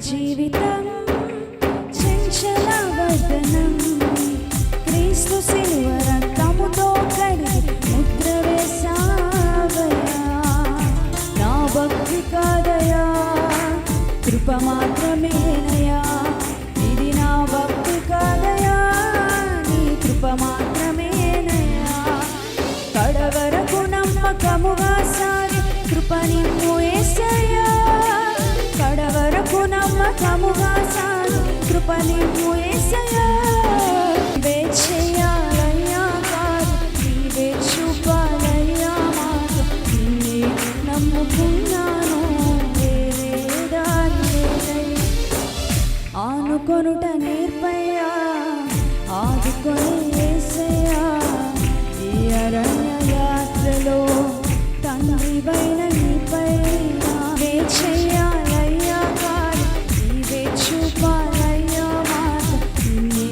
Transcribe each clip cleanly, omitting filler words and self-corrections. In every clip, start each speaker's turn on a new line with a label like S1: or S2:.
S1: జీవితం చంచల వదనం క్రీస్తు శిలువ రక్తముతో కడిగి ముద్ర వేసావయ్యా. నా భక్తి కాదయా, కృప మాత్రమేనయా. ఇది నా భక్తి కాదయా, నీ కృప మాత్రమేనయా. కడవరకు నమ్మకముగా సాగి కృప నిన్ను యేసయ్యా. కడవరకు నమ్మకముగా సాగి కృప నిన్ను యేసయ్యా. నీవే చేయాలయ్యా కాదు, నీవే చూపాలయ్యా మాకు. నిన్నే నమ్ముకున్నాను, వేరే దారి లేదయ్యా. ఆనుకొనుట నేర్పయ్యా, ఆదుకొని యేసయ్యా. ఈ అరణ్య యాత్రలో తండ్రివైన నీపై నీవే చేయాలయ్యా కాదు, నీవే చూపాలయ్యా మాకు. నిన్నే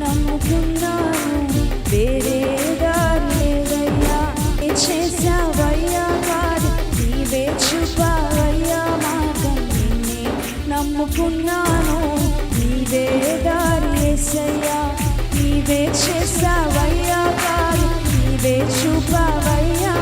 S1: నమ్ముకున్నాను, వేరే దారి లేదయ్యా. చేసావయ్యా కాదు, నీవే చూపావయ్యా మాకు. నిన్నే నమ్ముకున్నాను, నీవే దారి యేసయ్యా. నీవే చేసావయ్యా కాదు, నీవే చూపావయ్యా